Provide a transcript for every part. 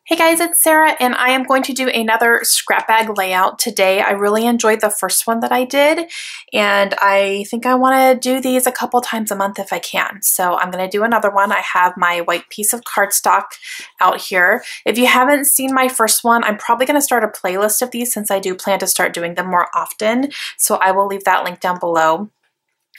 Hey guys, it's Sarah and I am going to do another scrap bag layout today. I really enjoyed the first one that I did and I think I want to do these a couple times a month if I can. So I'm going to do another one. I have my white piece of cardstock out here. If you haven't seen my first one, I'm probably going to start a playlist of these since I do plan to start doing them more often. So I will leave that link down below,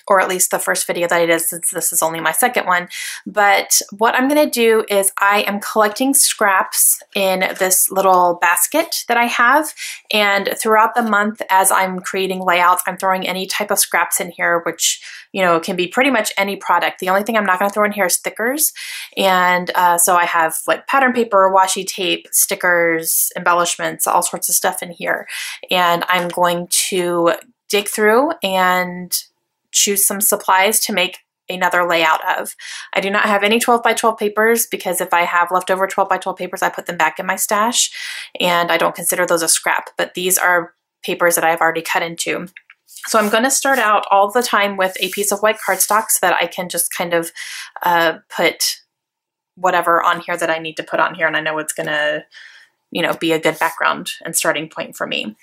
or at least the first video that I did since this is only my second one. But what I'm gonna do is I am collecting scraps in this little basket that I have, and throughout the month as I'm creating layouts, I'm throwing any type of scraps in here, which can be pretty much any product. The only thing I'm not gonna throw in here is stickers. And so I have like pattern paper, washi tape, stickers, embellishments, all sorts of stuff in here. And I'm going to dig through and choose some supplies to make another layout of. I do not have any 12 by 12 papers because if I have leftover 12 by 12 papers, I put them back in my stash and I don't consider those a scrap, but these are papers that I've already cut into. So I'm going to start out all the time with a piece of white cardstock so that I can just kind of put whatever on here that I need to put on here, and I know it's going to be a good background and starting point for me.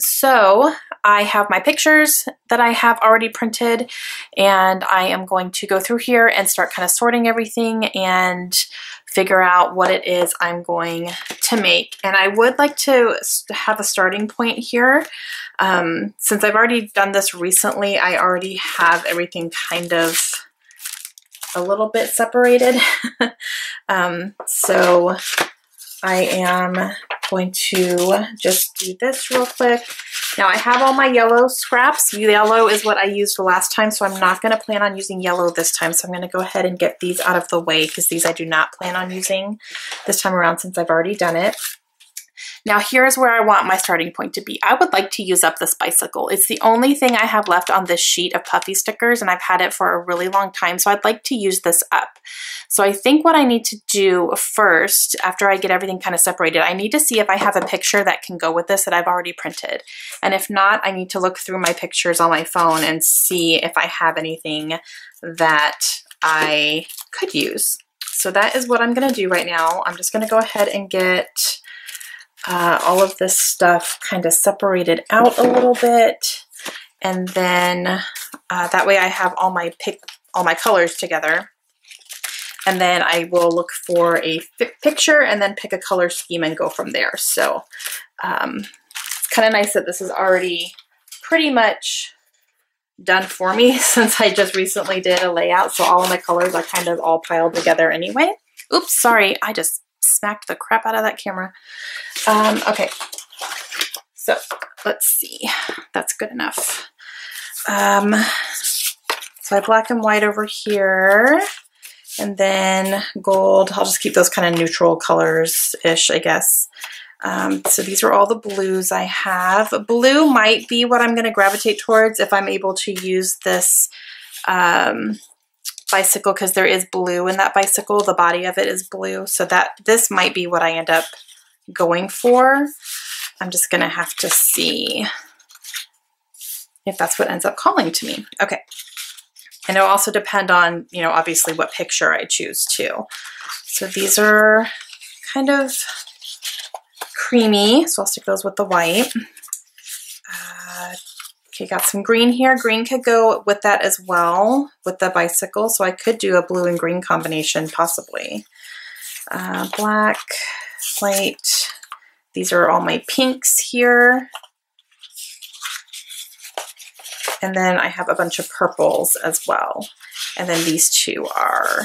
So I have my pictures that I have already printed, and I am going to go through here and start kind of sorting everything and figure out what it is I'm going to make. And I would like to have a starting point here. Since I've already done this recently, I already have everything kind of a little bit separated. So I am going to just do this real quick. Now I have all my yellow scraps. Yellow is what I used last time, so I'm not going to plan on using yellow this time. So I'm going to go ahead and get these out of the way because these I do not plan on using this time around since I've already done it. Now here's where I want my starting point to be. I would like to use up this bicycle. It's the only thing I have left on this sheet of puffy stickers, and I've had it for a really long time, so I'd like to use this up. So I think what I need to do first, after I get everything kind of separated, I need to see if I have a picture that can go with this that I've already printed. And if not, I need to look through my pictures on my phone and see if I have anything that I could use. So that is what I'm going to do right now. I'm just going to go ahead and get all of this stuff kind of separated out a little bit, and then that way I have all my colors together, and then I will look for a picture and then pick a color scheme and go from there. So it's kind of nice that this is already pretty much done for me since I just recently did a layout, so all of my colors are kind of all piled together anyway. Oops, sorry, I just smacked the crap out of that camera. Okay, so let's see. That's good enough. So I have black and white over here, and then gold. I'll just keep those kind of neutral colors-ish, I guess. So these are all the blues I have. Blue might be what I'm going to gravitate towards if I'm able to use this bicycle, because there is blue in that bicycle. The body of it is blue, so this might be what I end up going for. I'm just gonna have to see if that's what ends up calling to me. Okay, and it'll also depend on obviously what picture I choose too. So these are kind of creamy, so I'll stick those with the white. Okay, got some green here. Green could go with that as well, with the bicycle. So I could do a blue and green combination, possibly. Black, white. These are all my pinks here. And then I have a bunch of purples as well. And then these two are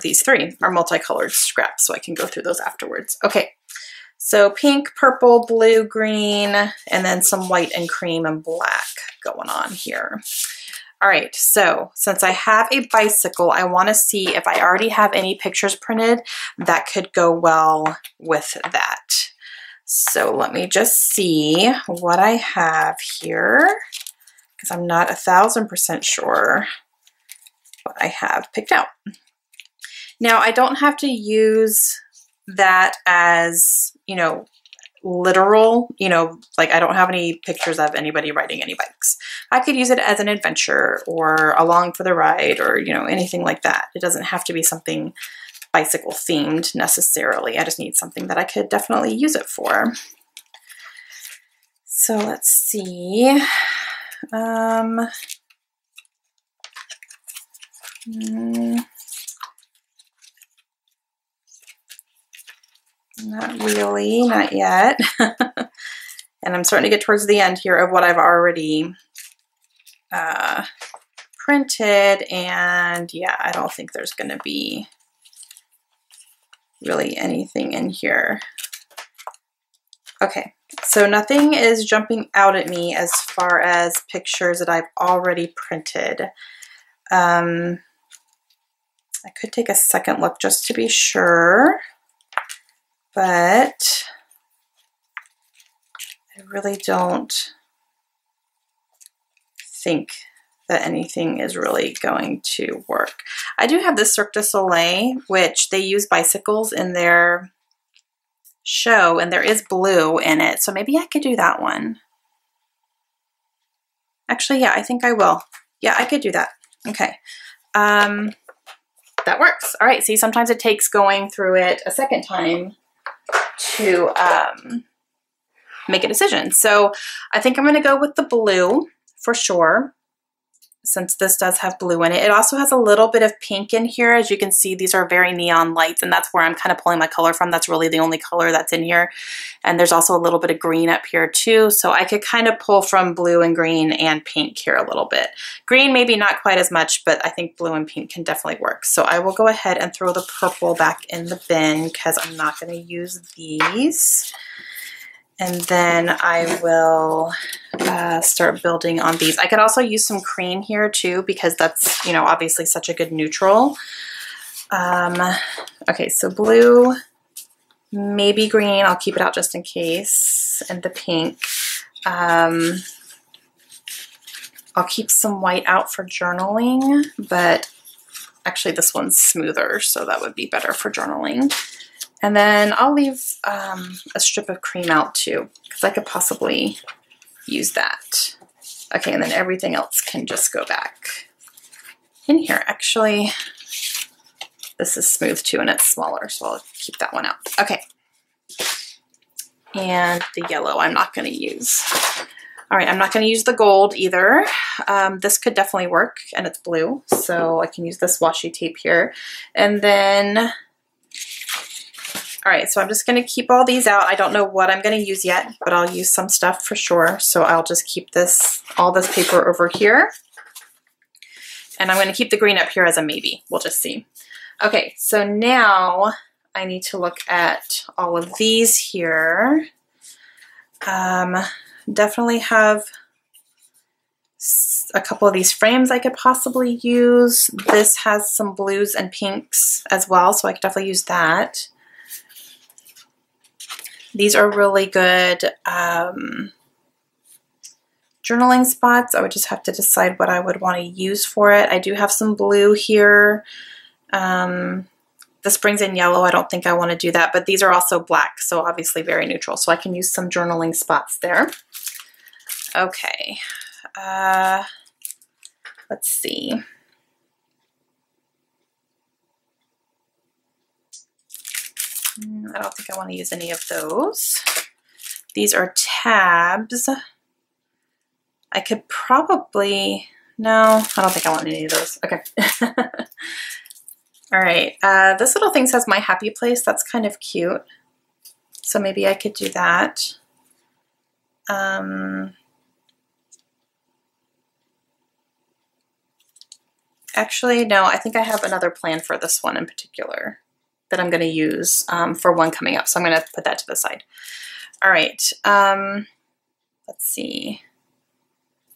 these three are multicolored scraps, so I can go through those afterwards. Okay. So pink, purple, blue, green, and then some white and cream and black going on here. All right, so since I have a bicycle, I want to see if I already have any pictures printed that could go well with that. So let me just see what I have here, because I'm not 1000% sure what I have picked out. Now, I don't have to use that as literal, like I don't have any pictures of anybody riding any bikes. I could use it as an adventure or along for the ride or anything like that. It doesn't have to be something bicycle themed necessarily. I just need something that I could definitely use it for. So let's see. Not really, not yet. And I'm starting to get towards the end here of what I've already printed, and yeah, I don't think there's going to be really anything in here. Okay, so nothing is jumping out at me as far as pictures that I've already printed. I could take a second look just to be sure, but I really don't think that anything is really going to work. I do have this Cirque du Soleil, which they use bicycles in their show, and there is blue in it, so maybe I could do that one. Actually, yeah, I think I will. Yeah, I could do that. Okay. That works. All right, see, sometimes it takes going through it a second time to make a decision. So I think I'm going to go with the blue for sure, since this does have blue in it. It also has a little bit of pink in here. As you can see, these are very neon lights, and that's where I'm kind of pulling my color from. That's really the only color that's in here. And there's also a little bit of green up here too. So I could kind of pull from blue and green and pink here a little bit. Green maybe not quite as much, but I think blue and pink can definitely work. So I will go ahead and throw the purple back in the bin because I'm not going to use these. And then I will start building on these. I could also use some cream here too, because that's, you know, obviously such a good neutral. Okay, so blue, maybe green. I'll keep it out just in case. And the pink. I'll keep some white out for journaling, but actually this one's smoother, so that would be better for journaling. And then I'll leave a strip of cream out too, because I could possibly use that. Okay, and then everything else can just go back in here. Actually, this is smooth too, and it's smaller, so I'll keep that one out. Okay. And the yellow I'm not going to use. All right, I'm not going to use the gold either. This could definitely work, and it's blue, so I can use this washi tape here. And then... all right, so I'm just going to keep all these out. I don't know what I'm going to use yet, but I'll use some stuff for sure. So I'll just keep this, all this paper over here. And I'm going to keep the green up here as a maybe. We'll just see. Okay, so now I need to look at all of these here. Definitely have a couple of these frames I could possibly use. This has some blues and pinks as well, so I could definitely use that. These are really good journaling spots. I would just have to decide what I would want to use for it. I do have some blue here. This brings in yellow. I don't think I want to do that, but these are also black, so obviously very neutral. So I can use some journaling spots there. Okay. Let's see. I don't think I want to use any of those. These are tabs. I could probably, no, I don't think I want any of those. Okay. All right, this little thing says my happy place. That's kind of cute. So maybe I could do that. Actually, no, I think I have another plan for this one in particular that I'm going to use for one coming up. So I'm going to put that to the side. All right. Let's see.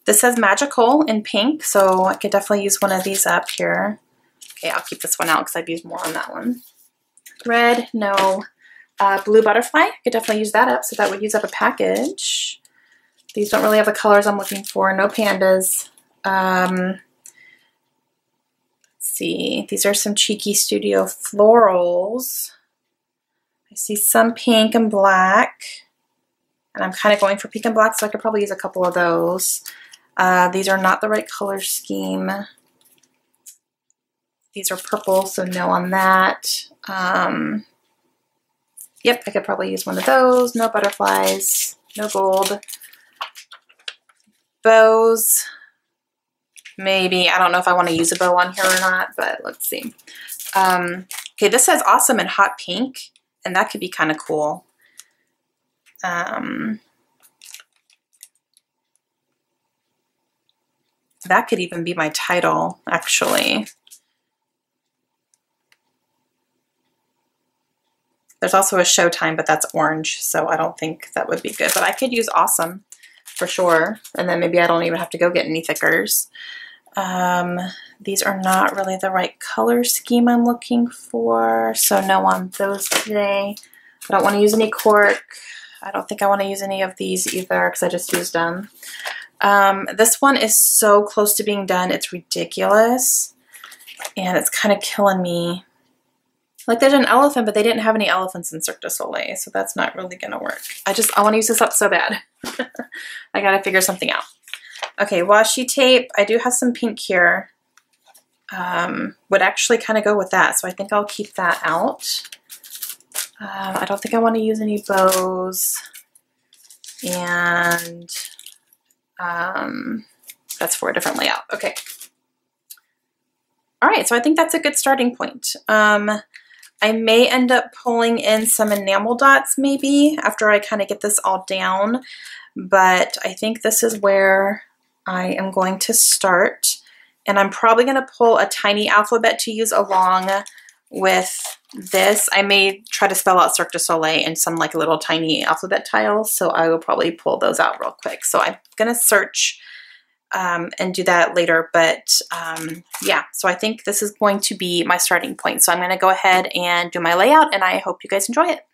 This says magical in pink, so I could definitely use one of these up here. Okay, I'll keep this one out because I've used more on that one. Red, no. Blue butterfly, I could definitely use that up, so that would use up a package. These don't really have the colors I'm looking for. No pandas. See, these are some Cheeky Studio florals. I see some pink and black, and I'm kind of going for pink and black, so I could probably use a couple of those. These are not the right color scheme. These are purple, so no on that. Yep, I could probably use one of those. No butterflies, no gold. Bows, maybe. I don't know if I want to use a bow on here or not, but let's see. Okay, this says awesome in hot pink, and that could be kind of cool. That could even be my title, actually. There's also a Showtime, but that's orange, so I don't think that would be good. But I could use awesome for sure, and then maybe I don't even have to go get any thickers. These are not really the right color scheme I'm looking for, so no on those today. I don't want to use any cork. I don't think I want to use any of these either because I just used them. This one is so close to being done, it's ridiculous, and it's kind of killing me. Like, there's an elephant, but they didn't have any elephants in Cirque du Soleil, so that's not really gonna work. I want to use this up so bad. I gotta figure something out. Okay, washi tape. I do have some pink here. Would actually kind of go with that, so I think I'll keep that out. I don't think I want to use any bows, and that's for a different layout. Okay. All right, so I think that's a good starting point. I may end up pulling in some enamel dots maybe after I kind of get this all down, but I think this is where I am going to start. And I'm probably going to pull a tiny alphabet to use along with this. I may try to spell out Cirque du Soleil in some like little tiny alphabet tiles, so I will probably pull those out real quick. So I'm going to search and do that later, but yeah, so I think this is going to be my starting point. So I'm going to go ahead and do my layout, and I hope you guys enjoy it.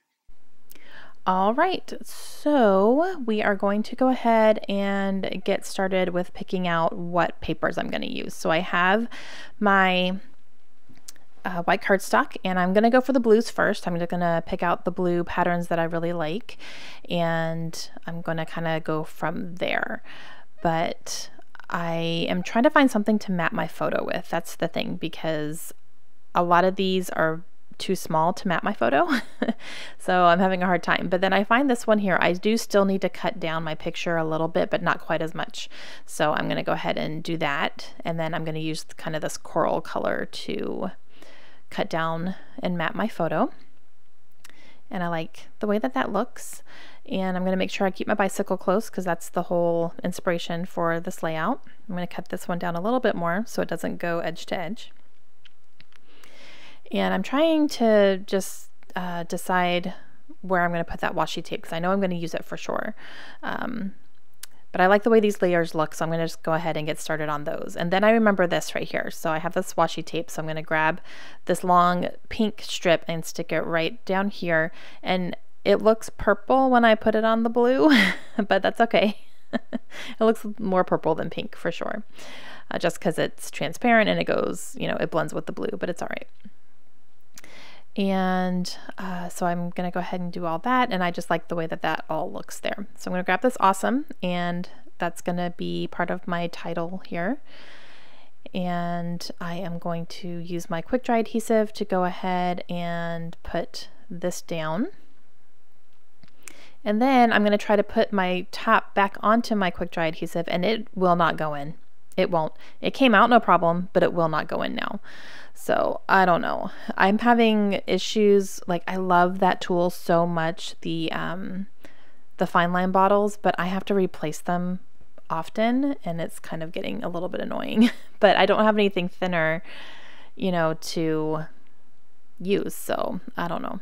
All right, so we are going to go ahead and get started with picking out what papers I'm going to use. So I have my white cardstock, and I'm going to go for the blues first. I'm just going to pick out the blue patterns that I really like, and I'm going to kind of go from there. But I am trying to find something to map my photo with. That's the thing, because a lot of these are too small to map my photo. So I'm having a hard time. But then I find this one here, I do still need to cut down my picture a little bit, but not quite as much. So I'm going to go ahead and do that. And then I'm going to use kind of this coral color to cut down and map my photo. And I like the way that that looks. And I'm going to make sure I keep my bicycle close because that's the whole inspiration for this layout. I'm going to cut this one down a little bit more so it doesn't go edge to edge. And I'm trying to just decide where I'm going to put that washi tape because I know I'm going to use it for sure. But I like the way these layers look, so I'm going to just go ahead and get started on those. And then I remember this right here. So I have this washi tape, so I'm going to grab this long pink strip and stick it right down here. And it looks purple when I put it on the blue, but that's okay. It looks more purple than pink for sure, just because it's transparent and it goes, you know, it blends with the blue, but it's all right. And so I'm going to go ahead and do all that, and I just like the way that that all looks there. So I'm going to grab this awesome, and that's going to be part of my title here. And I am going to use my quick dry adhesive to go ahead and put this down. And then I'm going to try to put my top back onto my quick dry adhesive, and it will not go in. It won't. It came out no problem, but it will not go in now. So I don't know. I'm having issues. Like, I love that tool so much, the fine line bottles, but I have to replace them often, and it's kind of getting a little bit annoying. But I don't have anything thinner, you know, to use. So I don't know.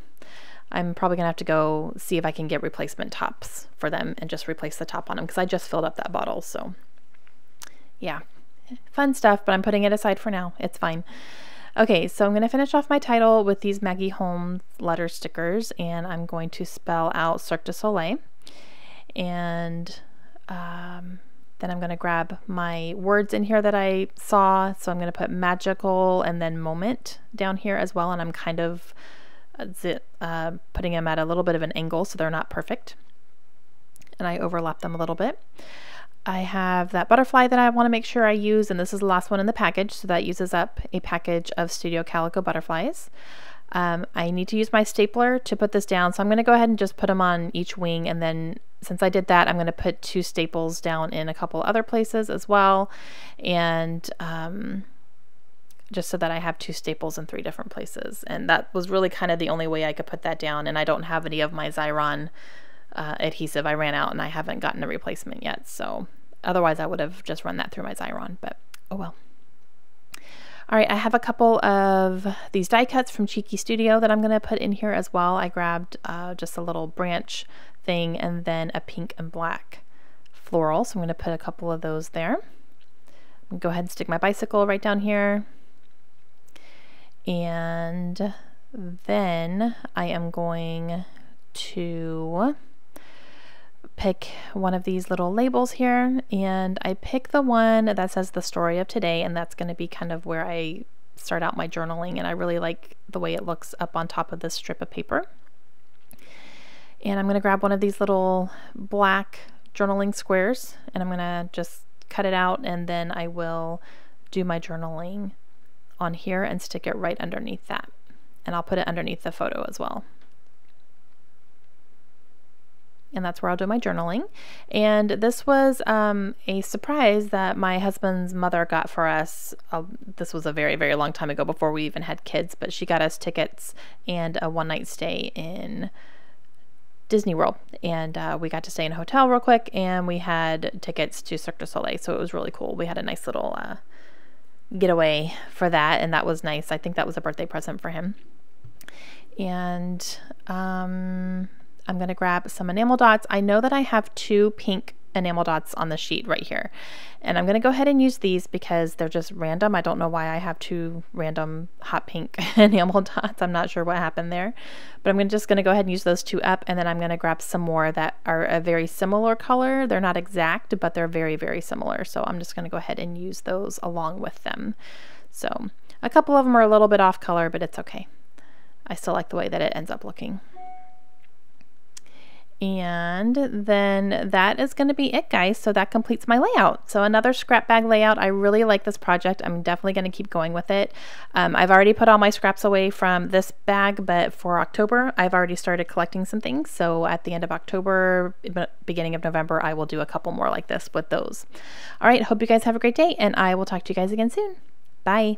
I'm probably gonna have to go see if I can get replacement tops for them and just replace the top on them because I just filled up that bottle. So yeah, fun stuff, but I'm putting it aside for now. It's fine. Okay, so I'm going to finish off my title with these Maggie Holmes letter stickers, and I'm going to spell out Cirque du Soleil. And then I'm going to grab my words in here that I saw. So I'm going to put magical and then moment down here as well, and I'm kind of putting them at a little bit of an angle so they're not perfect. And I overlap them a little bit. I have that butterfly that I want to make sure I use, and this is the last one in the package, so that uses up a package of Studio Calico butterflies. I need to use my stapler to put this down, so I'm going to go ahead and just put them on each wing, and then since I did that, I'm going to put 2 staples down in a couple other places as well, and just so that I have 2 staples in 3 different places. And that was really kind of the only way I could put that down, and I don't have any of my Xyron adhesive. I ran out and I haven't gotten a replacement yet, so otherwise I would have just run that through my Xyron, but oh well. All right, I have a couple of these die cuts from Cheeky Studio that I'm going to put in here as well. I grabbed just a little branch thing and then a pink and black floral, so I'm going to put a couple of those there. I'm going to go ahead and stick my bicycle right down here, and then I am going to pick one of these little labels here, and I pick the one that says the story of today, and that's going to be kind of where I start out my journaling, and I really like the way it looks up on top of this strip of paper. And I'm going to grab one of these little black journaling squares, and I'm going to just cut it out, and then I will do my journaling on here and stick it right underneath that, and I'll put it underneath the photo as well. And that's where I'll do my journaling. And this was a surprise that my husband's mother got for us. This was a very, very long time ago, before we even had kids, but she got us tickets and a one-night stay in Disney World. And we got to stay in a hotel real quick, and we had tickets to Cirque du Soleil, so it was really cool. We had a nice little getaway for that, and that was nice. I think that was a birthday present for him. And I'm going to grab some enamel dots. I know that I have 2 pink enamel dots on the sheet right here, and I'm going to go ahead and use these because they're just random. I don't know why I have 2 random hot pink enamel dots. I'm not sure what happened there, but I'm just going to go ahead and use those 2 up, and then I'm going to grab some more that are a very similar color. They're not exact, but they're very, very similar, so I'm just going to go ahead and use those along with them. So a couple of them are a little bit off color, but it's okay. I still like the way that it ends up looking. And then that is going to be it, guys. So that completes my layout. So another scrap bag layout. I really like this project. I'm definitely going to keep going with it. I've already put all my scraps away from this bag, but for October, I've already started collecting some things. So at the end of October, beginning of November, I will do a couple more like this with those. All right. Hope you guys have a great day, and I will talk to you guys again soon. Bye.